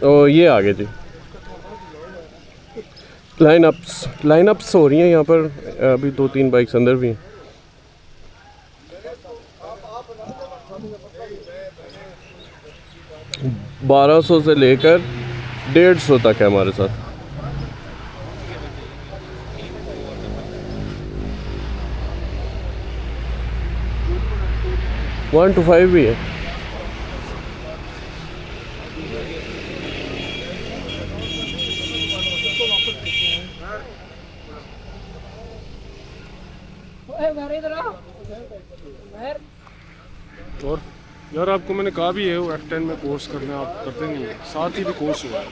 और ये आगे जी लाइन अप्स हो रही हैं यहाँ पर। अभी 2-3 बाइक्स अंदर भी हैं। 1200 से लेकर 150 तक है हमारे साथ। वन टू फाइव भी है। और यार आपको मैंने कहा भी है वो F10 में कोर्स करना, आप करते नहीं है, साथ ही भी कोर्स हुआ है।